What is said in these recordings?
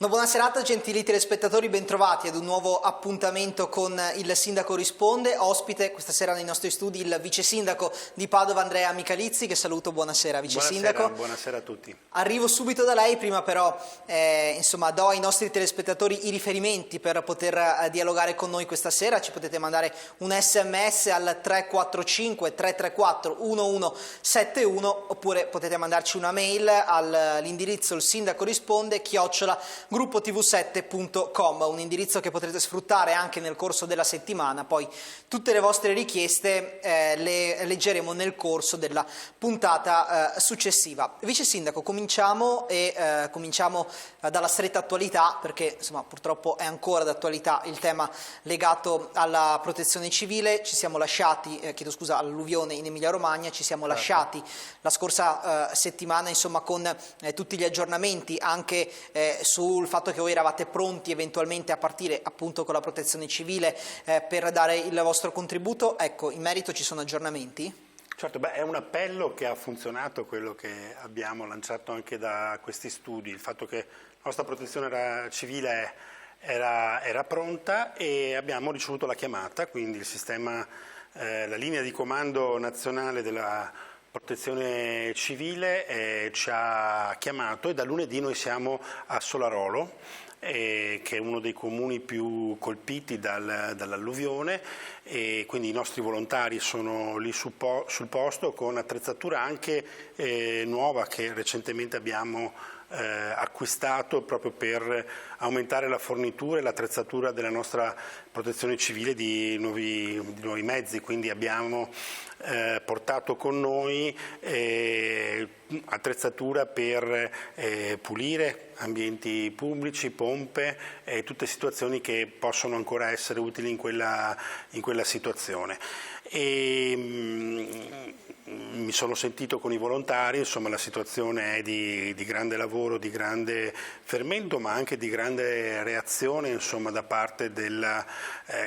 Una buona serata, gentili telespettatori, bentrovati ad un nuovo appuntamento con il Sindaco Risponde. Ospite questa sera nei nostri studi il vice sindaco di Padova, Andrea Micalizzi, che saluto. Buonasera, vice sindaco. Buonasera a tutti. Arrivo subito da lei, prima però do ai nostri telespettatori i riferimenti per poter dialogare con noi questa sera. Ci potete mandare un sms al 345 334 1171 oppure potete mandarci una mail all'indirizzo il sindaco risponde @gruppotv7.com, un indirizzo che potrete sfruttare anche nel corso della settimana. Poi tutte le vostre richieste le leggeremo nel corso della puntata successiva. Vice Sindaco, cominciamo dalla stretta attualità, perché insomma purtroppo è ancora d'attualità il tema legato alla protezione civile. Ci siamo lasciati, all'alluvione in Emilia Romagna, ci siamo lasciati la scorsa settimana insomma con tutti gli aggiornamenti anche sul fatto che voi eravate pronti eventualmente a partire appunto con la protezione civile per dare il vostro contributo. Ecco, in merito ci sono aggiornamenti? Certo, è un appello che ha funzionato, quello che abbiamo lanciato anche da questi studi, il fatto che la nostra protezione civile era pronta e abbiamo ricevuto la chiamata, quindi il sistema, la linea di comando nazionale della protezione civile ci ha chiamato e da lunedì noi siamo a Solarolo, che è uno dei comuni più colpiti dall'alluvione, e quindi i nostri volontari sono lì sul posto con attrezzatura anche nuova che recentemente abbiamo acquistato proprio per aumentare la fornitura e l'attrezzatura della nostra protezione civile di nuovi mezzi, quindi abbiamo portato con noi attrezzatura per pulire ambienti pubblici, pompe, tutte situazioni che possono ancora essere utili in quella situazione. Mi sono sentito con i volontari, insomma la situazione è di grande lavoro, di grande fermento, ma anche di grande reazione insomma, da parte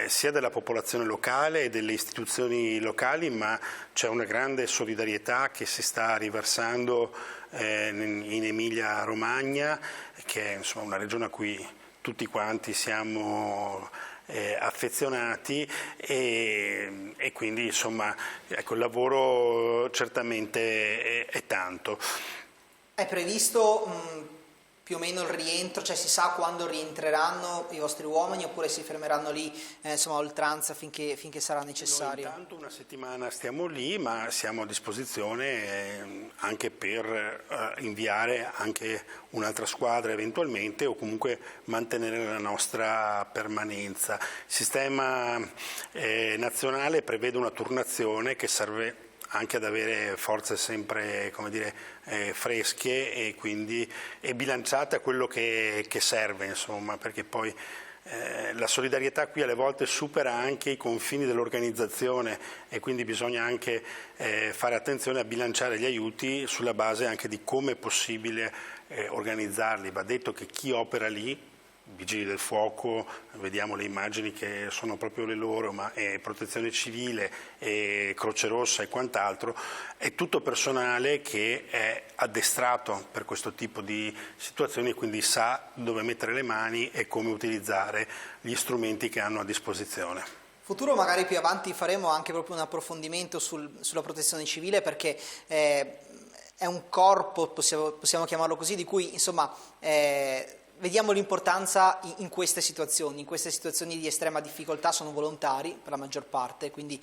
sia della popolazione locale e delle istituzioni locali, ma c'è una grande solidarietà che si sta riversando in Emilia Romagna, che è insomma, una regione a cui tutti quanti siamo affezionati e quindi insomma ecco, il lavoro certamente è tanto. È previsto più o meno il rientro, cioè si sa quando rientreranno i vostri uomini oppure si fermeranno lì a oltranza finché sarà necessario? Noi intanto una settimana stiamo lì, ma siamo a disposizione anche per inviare anche un'altra squadra eventualmente o comunque mantenere la nostra permanenza. Il sistema nazionale prevede una turnazione che serve anche ad avere forze sempre, come dire, fresche e quindi bilanciate a quello che serve, insomma, perché poi la solidarietà qui alle volte supera anche i confini dell'organizzazione e quindi bisogna anche fare attenzione a bilanciare gli aiuti sulla base anche di come è possibile organizzarli. Va detto che chi opera lì, Vigili del Fuoco, vediamo le immagini che sono proprio le loro, ma Protezione Civile, Croce Rossa e quant'altro, è tutto personale che è addestrato per questo tipo di situazioni e quindi sa dove mettere le mani e come utilizzare gli strumenti che hanno a disposizione. Futuro magari più avanti faremo anche proprio un approfondimento sulla protezione civile, perché è un corpo, possiamo chiamarlo così, di cui insomma vediamo l'importanza in queste situazioni di estrema difficoltà. Sono volontari per la maggior parte, quindi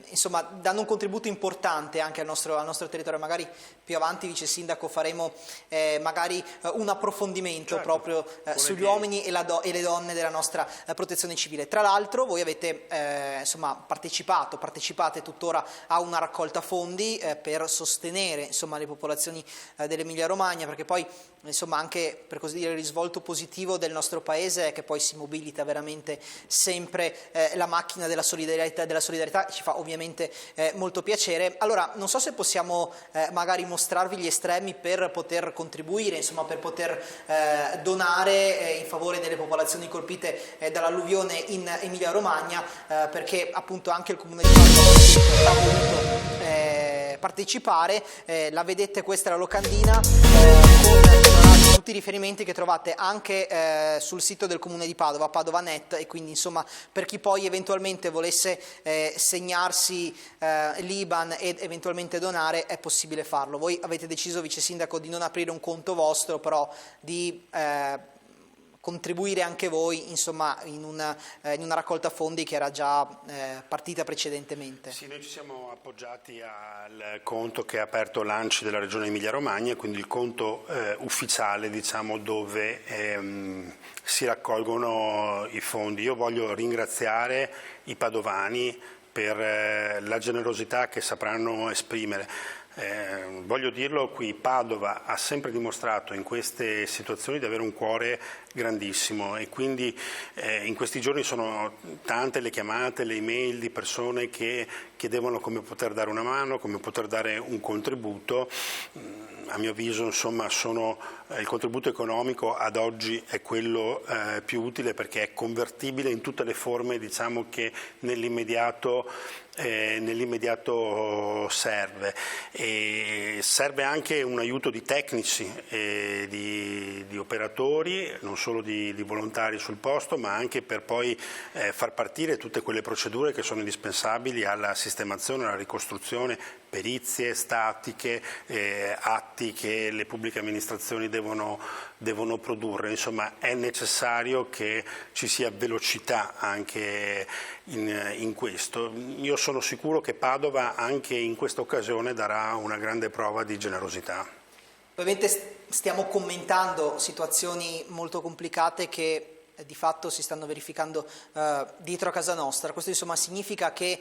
insomma danno un contributo importante anche al nostro territorio. Magari più avanti, vice sindaco, faremo magari un approfondimento, certo, proprio sugli uomini e le donne della nostra protezione civile. Tra l'altro voi avete partecipate tuttora a una raccolta fondi per sostenere insomma le popolazioni dell'Emilia Romagna, perché poi insomma anche per così dire il risvolto positivo del nostro paese è che poi si mobilita veramente sempre la macchina della solidarietà, ci fa ovviamente molto piacere. Allora non so se possiamo magari mostrarvi gli estremi per poter contribuire, insomma per poter donare in favore delle popolazioni colpite dall'alluvione in Emilia Romagna, perché appunto anche il Comune di Padova ha voluto partecipare. La vedete, questa è la locandina con tutti tutti i riferimenti che trovate anche sul sito del Comune di Padova, Padova.net, e quindi insomma per chi poi eventualmente volesse segnarsi l'IBAN ed eventualmente donare è possibile farlo. Voi avete deciso, Vice Sindaco, di non aprire un conto vostro, però di contribuire anche voi insomma in una raccolta fondi che era già partita precedentemente. Sì, noi ci siamo appoggiati al conto che ha aperto l'ANCI della Regione Emilia-Romagna, quindi il conto ufficiale, diciamo, dove si raccolgono i fondi. Io voglio ringraziare i padovani per la generosità che sapranno esprimere. Voglio dirlo qui, Padova ha sempre dimostrato in queste situazioni di avere un cuore grandissimo, e quindi in questi giorni sono tante le chiamate, le email di persone che chiedevano come poter dare una mano, come poter dare un contributo. A mio avviso, insomma, il contributo economico ad oggi è quello più utile, perché è convertibile in tutte le forme, diciamo, che nell'immediato serve. E serve anche un aiuto di tecnici, di operatori, non solo di volontari sul posto, ma anche per poi far partire tutte quelle procedure che sono indispensabili alla sistemazione, alla ricostruzione, perizie statiche, atti che le pubbliche amministrazioni devono produrre. Insomma, è necessario che ci sia velocità anche in questo. Io sono sicuro che Padova anche in questa occasione darà una grande prova di generosità. Ovviamente stiamo commentando situazioni molto complicate che di fatto si stanno verificando dietro a casa nostra. Questo insomma significa che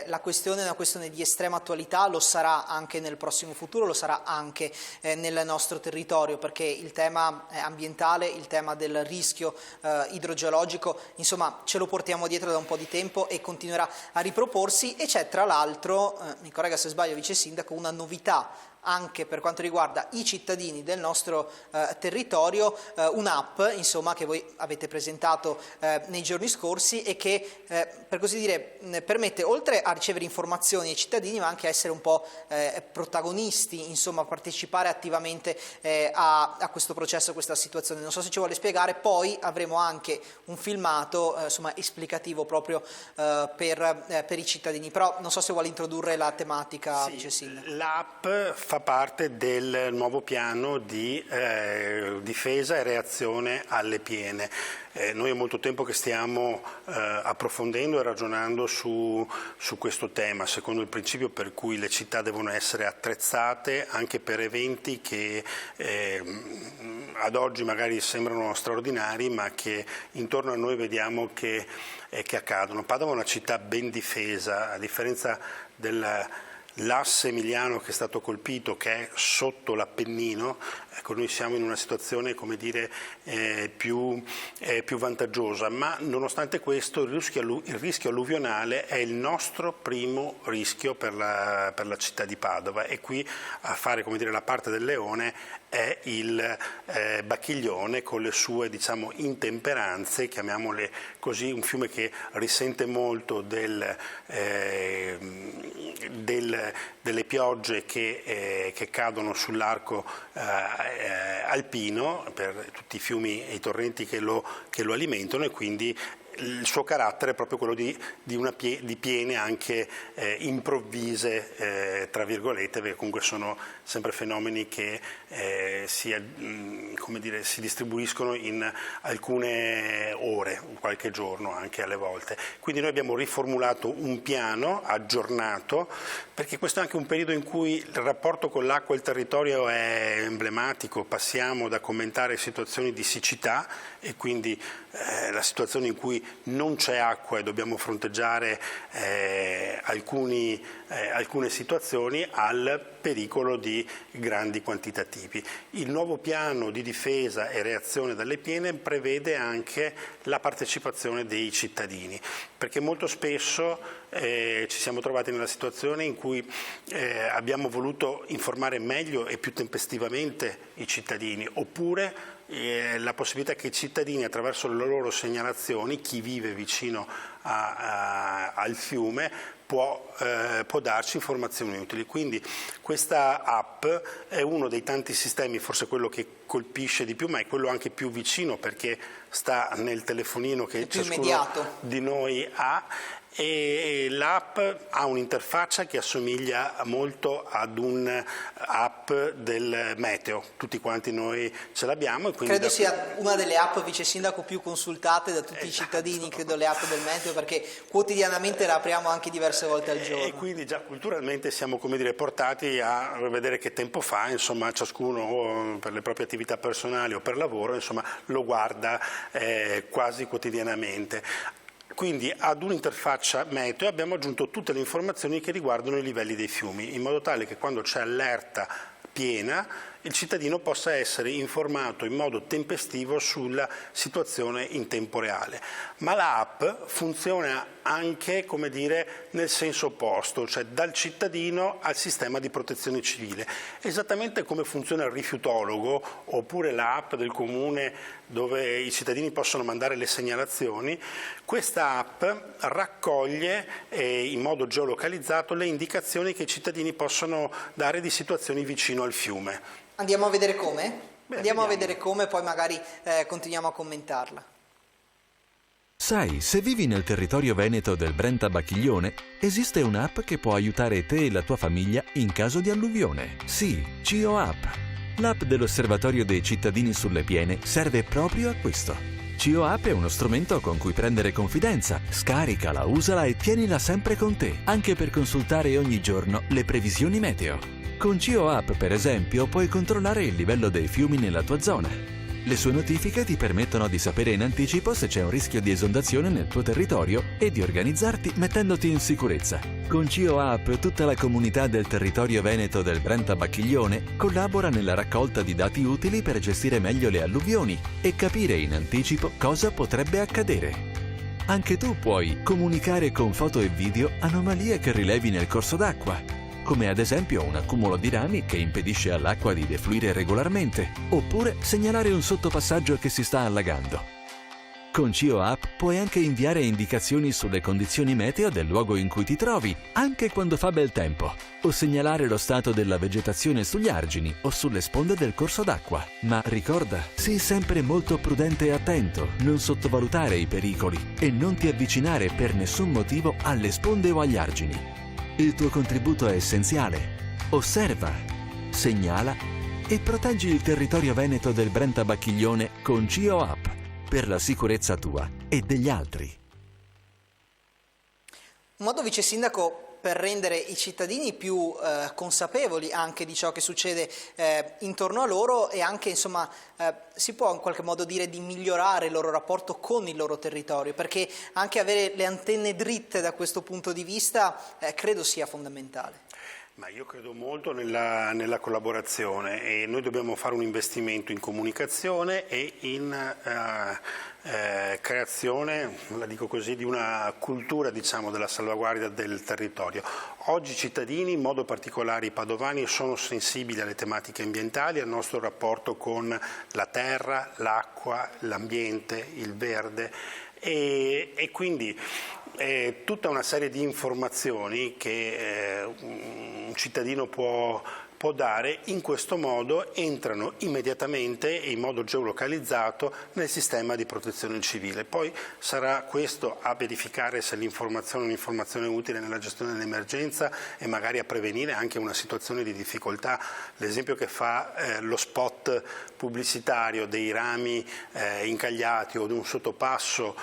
la questione è una questione di estrema attualità, lo sarà anche nel prossimo futuro, lo sarà anche nel nostro territorio, perché il tema ambientale, il tema del rischio idrogeologico, insomma ce lo portiamo dietro da un po' di tempo e continuerà a riproporsi. E c'è tra l'altro, mi corregga se sbaglio Vice Sindaco, una novità anche per quanto riguarda i cittadini del nostro territorio, un'app insomma che voi avete presentato nei giorni scorsi e che per così dire permette, oltre a ricevere informazioni ai cittadini, ma anche a essere un po' protagonisti, insomma partecipare attivamente a questo processo, a questa situazione. Non so se ci vuole spiegare. Poi avremo anche un filmato insomma esplicativo proprio per i cittadini, però non so se vuole introdurre la tematica. Sì, Vice Sindaco. L'app fa parte del nuovo piano di difesa e reazione alle piene. Noi è molto tempo che stiamo approfondendo e ragionando su questo tema, secondo il principio per cui le città devono essere attrezzate anche per eventi che ad oggi magari sembrano straordinari, ma che intorno a noi vediamo che accadono. Padova è una città ben difesa, a differenza dell'asse emiliano che è stato colpito, che è sotto l'Appennino. Ecco, noi siamo in una situazione, come dire, più vantaggiosa, ma nonostante questo il rischio alluvionale è il nostro primo rischio per la città di Padova, e qui a fare, come dire, la parte del leone è il Bacchiglione con le sue, diciamo, intemperanze, chiamiamole così, un fiume che risente molto delle piogge che cadono sull'arco alpino per tutti i fiumi e i torrenti che lo alimentano, e quindi il suo carattere è proprio quello di piene anche improvvise, tra virgolette, perché comunque sono sempre fenomeni che si distribuiscono in alcune ore, qualche giorno anche alle volte. Quindi noi abbiamo riformulato un piano aggiornato, perché questo è anche un periodo in cui il rapporto con l'acqua e il territorio è emblematico. Passiamo da commentare situazioni di siccità, e quindi la situazione in cui non c'è acqua e dobbiamo fronteggiare alcune situazioni, al pericolo di grandi quantitativi. Il nuovo piano di difesa e reazione dalle piene prevede anche la partecipazione dei cittadini, perché molto spesso ci siamo trovati nella situazione in cui abbiamo voluto informare meglio e più tempestivamente i cittadini, oppure la possibilità che i cittadini, attraverso le loro segnalazioni, chi vive vicino al fiume, può darci informazioni utili. Quindi questa app è uno dei tanti sistemi, forse quello che colpisce di più, ma è quello anche più vicino perché sta nel telefonino che ciascuno di noi ha, e l'app ha un'interfaccia che assomiglia molto ad un'app del meteo, tutti quanti noi ce l'abbiamo. E quindi credo sia una delle app, vice sindaco, più consultate da tutti i cittadini, credo, le app del meteo, perché quotidianamente la apriamo anche diverse volte al giorno. E quindi già culturalmente siamo, come dire, portati a vedere che tempo fa, insomma, ciascuno per le proprie attività personali o per lavoro, insomma, lo guarda quasi quotidianamente. Quindi ad un'interfaccia meteo abbiamo aggiunto tutte le informazioni che riguardano i livelli dei fiumi, in modo tale che quando c'è allerta piena il cittadino possa essere informato in modo tempestivo sulla situazione in tempo reale. Ma l'app funziona anche, come dire, nel senso opposto, cioè dal cittadino al sistema di protezione civile. Esattamente come funziona il rifiutologo oppure l'app del comune dove i cittadini possono mandare le segnalazioni, questa app raccoglie in modo geolocalizzato le indicazioni che i cittadini possono dare di situazioni vicino al fiume. Andiamo a vedere come? Beh, Andiamo a vedere come, poi magari continuiamo a commentarla. Sai, se vivi nel territorio veneto del Brenta Bacchiglione, esiste un'app che può aiutare te e la tua famiglia in caso di alluvione. Sì, CioApp. L'app dell'Osservatorio dei cittadini sulle piene serve proprio a questo. CioApp è uno strumento con cui prendere confidenza. Scaricala, usala e tienila sempre con te, anche per consultare ogni giorno le previsioni meteo. Con CioApp, per esempio, puoi controllare il livello dei fiumi nella tua zona. Le sue notifiche ti permettono di sapere in anticipo se c'è un rischio di esondazione nel tuo territorio e di organizzarti mettendoti in sicurezza. Con CioApp tutta la comunità del territorio veneto del Brenta Bacchiglione collabora nella raccolta di dati utili per gestire meglio le alluvioni e capire in anticipo cosa potrebbe accadere. Anche tu puoi comunicare con foto e video anomalie che rilevi nel corso d'acqua, come ad esempio un accumulo di rami che impedisce all'acqua di defluire regolarmente, oppure segnalare un sottopassaggio che si sta allagando. Con CioApp puoi anche inviare indicazioni sulle condizioni meteo del luogo in cui ti trovi, anche quando fa bel tempo, o segnalare lo stato della vegetazione sugli argini o sulle sponde del corso d'acqua. Ma ricorda, sii sempre molto prudente e attento, non sottovalutare i pericoli e non ti avvicinare per nessun motivo alle sponde o agli argini. Il tuo contributo è essenziale. Osserva, segnala e proteggi il territorio veneto del Brenta Bacchiglione con CioApp per la sicurezza tua e degli altri. Un modo, vice sindaco, per rendere i cittadini più consapevoli anche di ciò che succede intorno a loro e anche, insomma, si può in qualche modo dire di migliorare il loro rapporto con il loro territorio, perché anche avere le antenne dritte da questo punto di vista credo sia fondamentale. Ma io credo molto nella collaborazione e noi dobbiamo fare un investimento in comunicazione e in creazione, la dico così, di una cultura, diciamo, della salvaguardia del territorio. Oggi i cittadini, in modo particolare i padovani, sono sensibili alle tematiche ambientali, al nostro rapporto con la terra, l'acqua, l'ambiente, il verde e quindi tutta una serie di informazioni che un cittadino può dare, in questo modo entrano immediatamente e in modo geolocalizzato nel sistema di protezione civile. Poi sarà questo a verificare se l'informazione è un'informazione utile nella gestione dell'emergenza e magari a prevenire anche una situazione di difficoltà. L'esempio che fa lo spot pubblicitario dei rami incagliati o di un sottopasso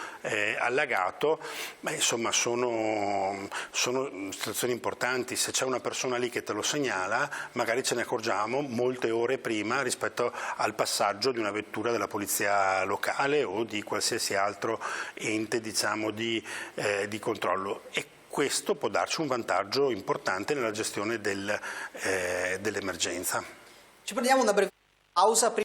allagato, insomma sono situazioni importanti. Se c'è una persona lì che te lo segnala, magari ce ne accorgiamo molte ore prima rispetto al passaggio di una vettura della polizia locale o di qualsiasi altro ente, diciamo, di controllo. E questo può darci un vantaggio importante nella gestione dell'emergenza. Ci prendiamo una breve pausa.